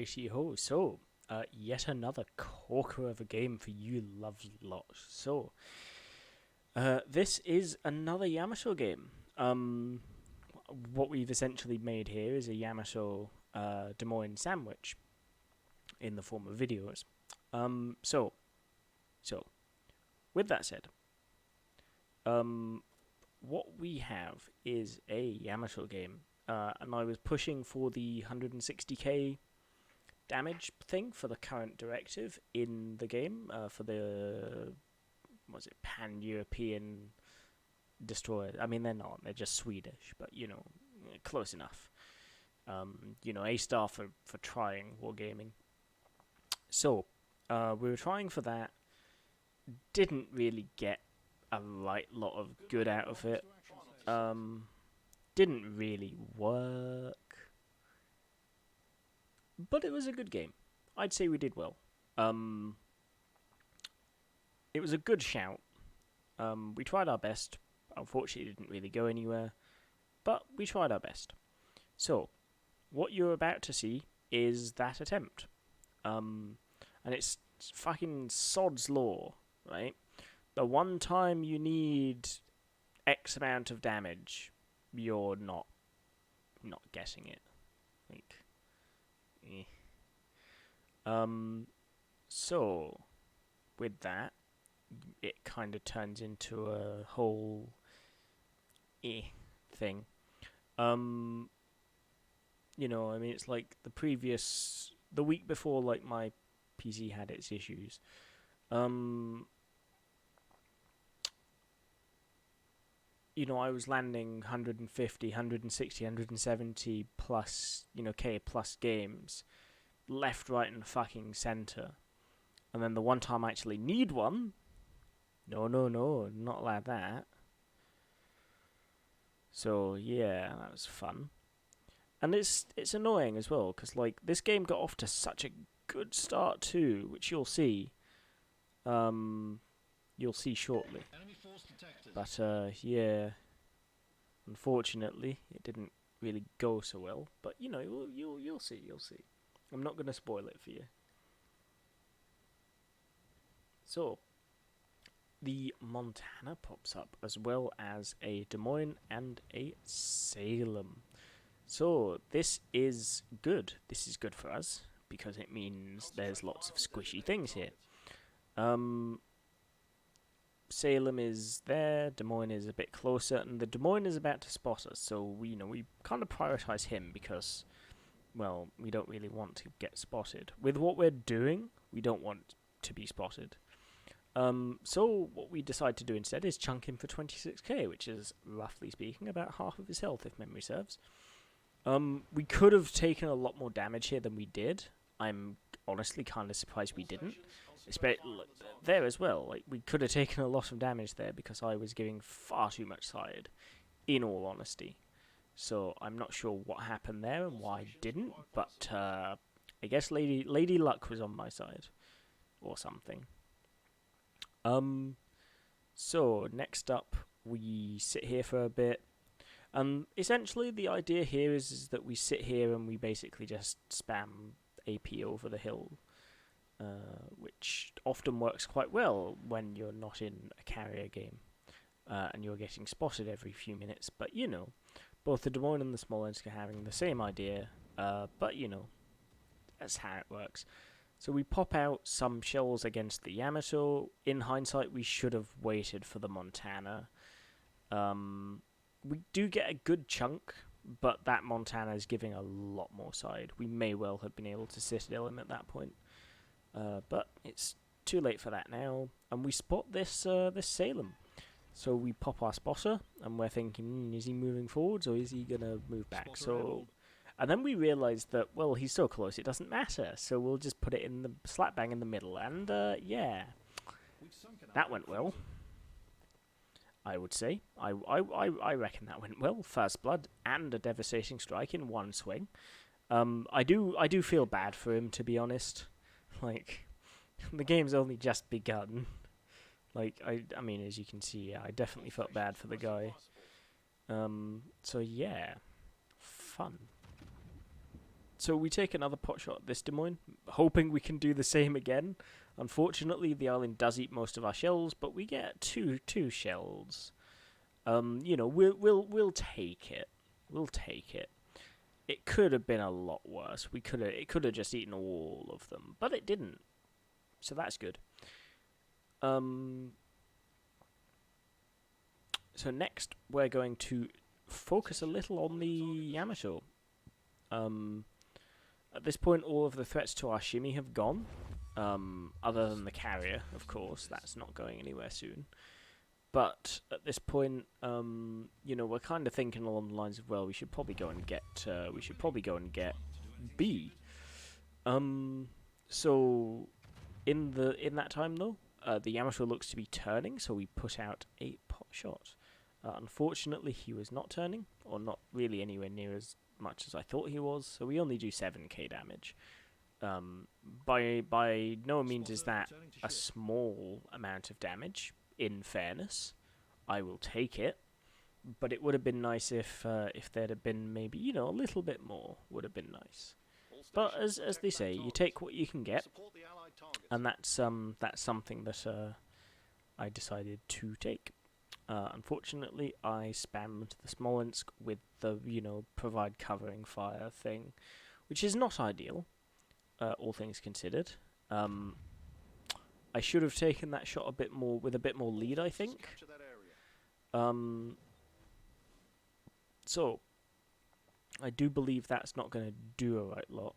Righty ho, so yet another corker of a game for you lovely lot. So, this is another Yamato game. What we've essentially made here is a Yamato Des Moines sandwich in the form of videos. So, with that said, what we have is a Yamato game, and I was pushing for the 160k damage thing for the current directive in the game, for the, was it Pan-European destroyer? I mean, they're not, they're just Swedish, but, you know, close enough. A star for trying Wargaming. So, we were trying for that, didn't really get a right lot of good out of it. Didn't really work. But it was a good game. I'd say we did well. It was a good shout. We tried our best. Unfortunately, it didn't really go anywhere. But we tried our best. So, what you're about to see is that attempt. And it's fucking sod's law, right? The one time you need X amount of damage, you're not getting it. Like, So, with that, it kind of turns into a whole thing. I mean, it's like the week before, like, my PC had its issues. I was landing 150, 160, 170 plus, K plus games, left, right, and fucking center. And then the one time I actually need one, no, not like that. So, yeah, that was fun. And it's annoying as well, because, like, this game got off to such a good start too, which you'll see. You'll see shortly. But, yeah, unfortunately, it didn't really go so well. But, you'll see. I'm not going to spoil it for you. So, the Montana pops up, as well as a Des Moines and a Salem. So, this is good. This is good for us, because it means there's lots of squishy things here. Salem is there, Des Moines is a bit closer, and the Des Moines is about to spot us, so we kind of prioritize him because, well, we don't really want to get spotted. With what we're doing, we don't want to be spotted. So what we decide to do instead is chunk him for 26k, which is, roughly speaking, about half of his health, if memory serves. We could have taken a lot more damage here than we did. I'm honestly kind of surprised we didn't. There as well, like, we could have taken a lot of damage there because I was giving far too much side, in all honesty. So I'm not sure what happened there and why I didn't, but I guess Lady Luck was on my side, or something. So next up, we sit here for a bit. Essentially, the idea here is that we sit here and we basically just spam AP over the hill, which often works quite well when you're not in a carrier game, and you're getting spotted every few minutes. But, both the Des Moines and the Smolensk are having the same idea, but, that's how it works. So we pop out some shells against the Yamato. In hindsight, we should have waited for the Montana. We do get a good chunk, but that Montana is giving a lot more side. We may well have been able to citadel him at that point. But it's too late for that now. And we spot this Salem. So we pop our spotter, and we're thinking, is he moving forwards or is he going to move back? And then we realised that, well, he's so close, it doesn't matter. So we'll just put it in the slap bang in the middle. And, yeah, that went well, I would say. I reckon that went well. First blood and a devastating strike in one swing. I do feel bad for him, to be honest. Like, the game's only just begun. Like, I mean, as you can see, yeah, I definitely felt bad for the guy. So yeah, fun. So we take another pot shot at this Des Moines, hoping we can do the same again. Unfortunately, the island does eat most of our shells, but we get two shells. You know, we'll take it. We'll take it. It could have been a lot worse. It could have just eaten all of them, but it didn't. So that's good. So next we're going to focus a little on the Yamato. At this point, all of the threats to our shimmy have gone. Other than the carrier, of course, that's not going anywhere soon. But at this point, you know, we're kind of thinking along the lines of, well, we should probably go and get B. So in that time though, the Yamato looks to be turning, so we put out a pot shot. Unfortunately, he was not turning, or not really anywhere near as much as I thought he was. So we only do 7k damage. By no means is that a small amount of damage. In fairness, I will take it, but it would have been nice if there'd have been maybe, you know, a little bit more would have been nice. But as they say, you take what you can get, and that's something that I decided to take. Unfortunately, I spammed the Smolensk with the, you know, provide covering fire thing, which is not ideal, all things considered. I should have taken that shot with a bit more lead, I think. So I do believe that's not going to do a right lot.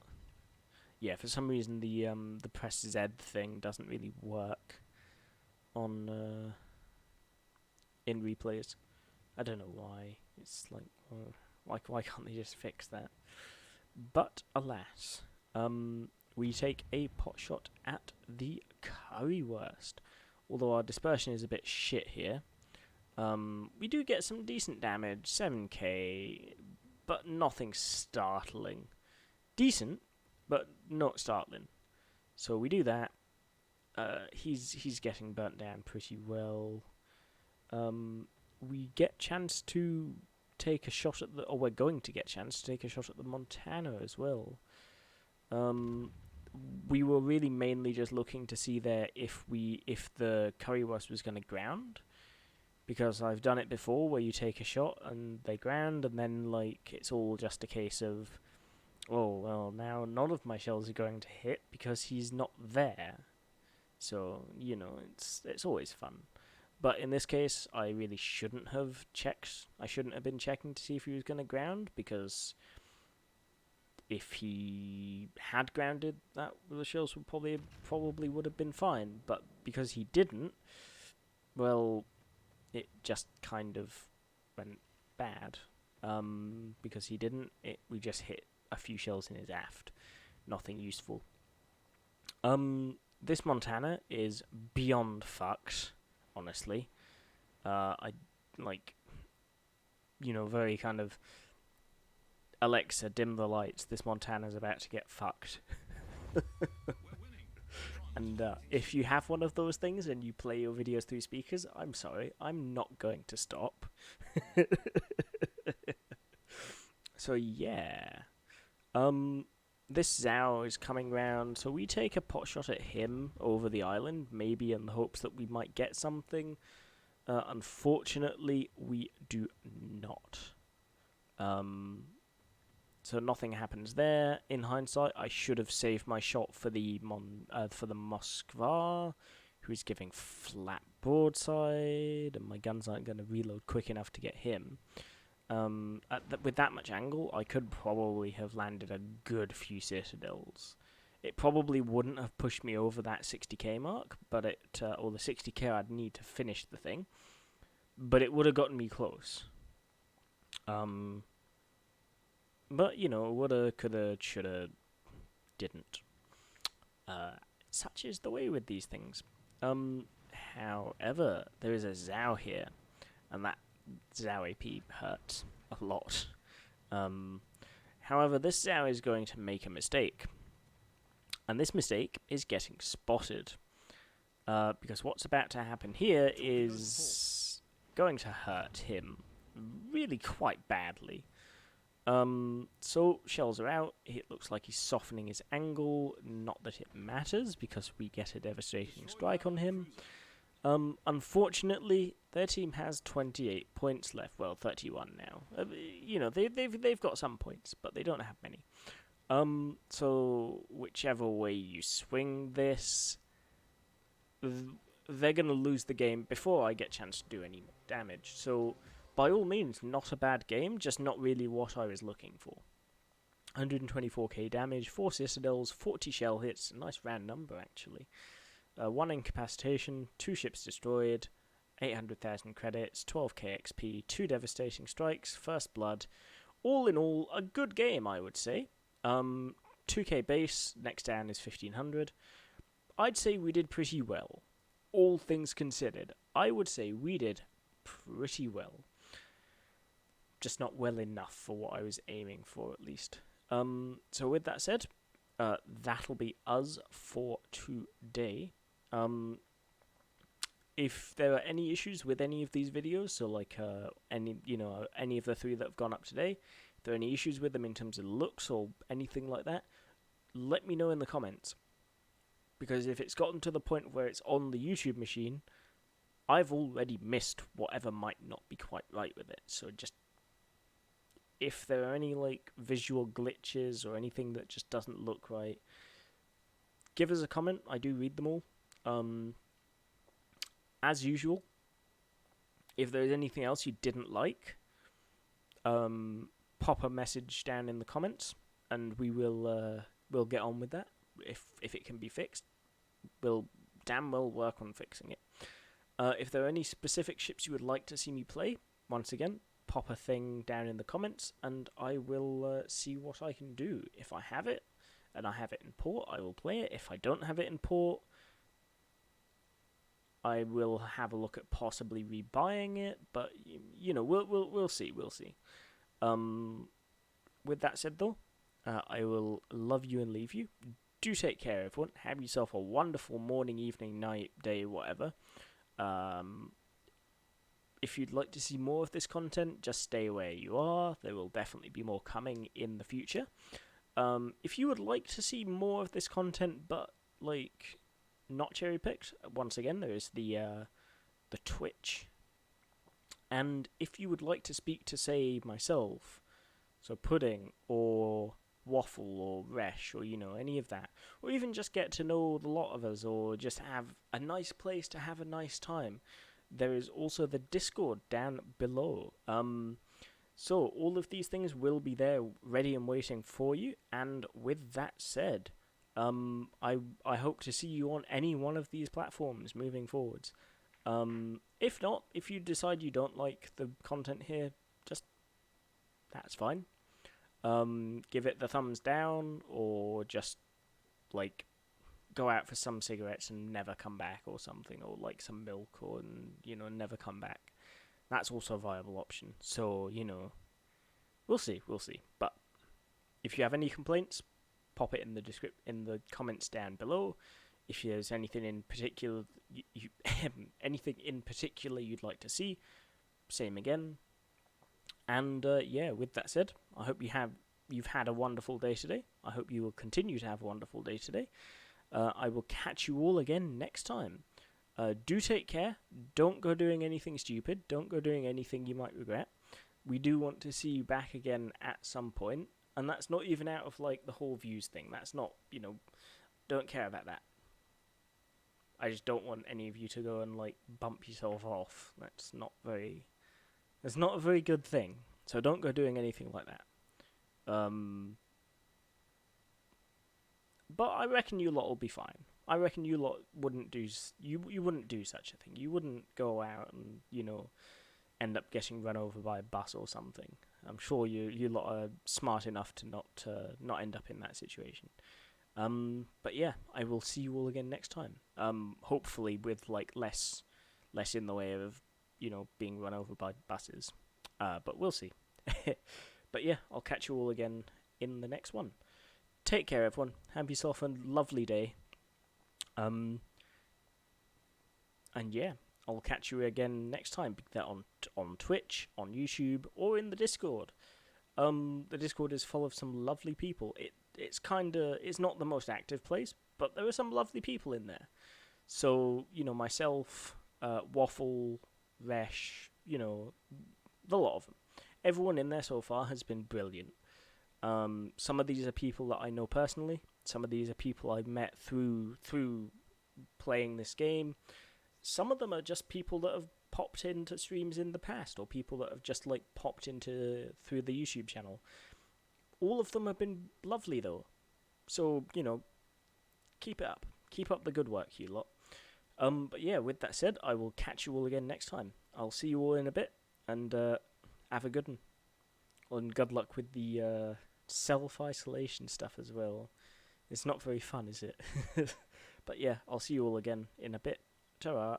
Yeah, for some reason the press Z thing doesn't really work on in replays. I don't know why. It's like, why can't they just fix that? But alas, we take a pot shot at the currywurst. Although our dispersion is a bit shit here. We do get some decent damage, 7k, but nothing startling. Decent, but not startling. So we do that. He's getting burnt down pretty well. We get chance to take a shot at we're going to get chance to take a shot at the Montana as well. We were really mainly just looking to see there if the currywurst was going to ground, because I've done it before where you take a shot and they ground, and then like it's all just a case of, oh well, now none of my shells are going to hit because he's not there. So you know, it's always fun. But in this case, I really shouldn't have checked. I shouldn't have been checking to see if he was going to ground, because if he had grounded, that the shells would probably would have been fine. But because he didn't, well, it just kind of went bad. Because he didn't, we just hit a few shells in his aft. Nothing useful. This Montana is beyond fucked, honestly. I like, you know, very kind of, Alexa, dim the lights. This Montana's about to get fucked. And if you have one of those things and you play your videos through speakers, I'm sorry, I'm not going to stop. So yeah, this Zhao is coming round, so we take a pot shot at him over the island, maybe in the hopes that we might get something. Unfortunately, we do not. So nothing happens there. In hindsight, I should have saved my shot for the Moskva, who's giving flat broadside, and my guns aren't going to reload quick enough to get him. With that much angle, I could probably have landed a good few citadels. It probably wouldn't have pushed me over that 60k mark, but or the 60k I'd need to finish the thing, but it would have gotten me close. But, you know, woulda, coulda, shoulda, didn't. Such is the way with these things. However, there is a Zhao here, and that Zhao AP hurts a lot. However, this Zhao is going to make a mistake. And this mistake is getting spotted. Because what's about to happen here is going to hurt him really quite badly. So shells are out. It looks like he's softening his angle. Not that it matters because we get a devastating strike on him. Unfortunately, their team has 28 points left. Well, 31 now. They've got some points, but they don't have many. So whichever way you swing this, they're gonna lose the game before I get a chance to do any damage. So by all means, not a bad game, just not really what I was looking for. 124k damage, 4 citadels, 40 shell hits, a nice round number actually. 1 incapacitation, 2 ships destroyed, 800,000 credits, 12k XP, 2 devastating strikes, first blood. All in all, a good game, I would say. 2k base, next down is 1500. I'd say we did pretty well. All things considered, I would say we did pretty well. Just not well enough for what I was aiming for, at least. So with that said, that'll be us for today. If there are any issues with any of these videos, so like any of the 3 that have gone up today, if there are any issues with them in terms of looks or anything like that, let me know in the comments. Because if it's gotten to the point where it's on the YouTube machine, I've already missed whatever might not be quite right with it. So just, if there are any like visual glitches or anything that just doesn't look right, give us a comment. I do read them all. As usual, if there's anything else you didn't like, pop a message down in the comments, and we'll get on with that. If it can be fixed, we'll damn well work on fixing it. If there are any specific ships you would like to see me play, once again, pop a thing down in the comments, and I will see what I can do. If I have it, and I have it in port, I will play it. If I don't have it in port, I will have a look at possibly rebuying it, but we'll see. With that said, though, I will love you and leave you. Do take care, everyone. Have yourself a wonderful morning, evening, night, day, whatever. If you'd like to see more of this content, just stay where you are. There will definitely be more coming in the future. If you would like to see more of this content, but like not cherry picked, once again there is the Twitch. And if you would like to speak to, say, myself, so Pudding or Waffle or Resh or any of that, or even just get to know the lot of us, or just have a nice place to have a nice time, there is also the Discord down below. So all of these things will be there ready and waiting for you. And with that said, I hope to see you on any one of these platforms moving forwards. If not, if you decide you don't like the content here, just that's fine. Give it the thumbs down, or just like go out for some cigarettes and never come back or something, or like some milk, or never come back. That's also a viable option. So we'll see. But if you have any complaints, pop it in the comments down below. If there's anything in particular anything in particular you'd like to see, same again. And with that said, I hope you've had a wonderful day today. I hope you will continue to have a wonderful day today. I will catch you all again next time. Do take care. Don't go doing anything stupid. Don't go doing anything you might regret. We do want to see you back again at some point. And that's not even out of like the whole views thing. That's not, don't care about that. I just don't want any of you to go and like bump yourself off. That's not a very good thing. So don't go doing anything like that. But I reckon you lot will be fine. I reckon you lot wouldn't do you wouldn't do such a thing. You wouldn't go out and end up getting run over by a bus or something. I'm sure you lot are smart enough to not end up in that situation. But yeah, I will see you all again next time. Hopefully with like less in the way of being run over by buses. But we'll see. But yeah, I'll catch you all again in the next one. Take care, everyone. Have yourself a lovely day. And yeah, I'll catch you again next time. Be that on Twitch, on YouTube, or in the Discord. The Discord is full of some lovely people. It's not the most active place, but there are some lovely people in there. So, myself, Waffle, Resh, the lot of them. Everyone in there so far has been brilliant. Some of these are people that I know personally. Some of these are people I've met through playing this game. Some of them are just people that have popped into streams in the past, or people that have just popped into through the YouTube channel. All of them have been lovely though. So, keep it up. Keep up the good work, you lot. But yeah, with that said, I will catch you all again next time. I'll see you all in a bit, and have a good one. And good luck with the self-isolation stuff as well. It's not very fun, is it? But yeah, I'll see you all again in a bit. Ta-ra.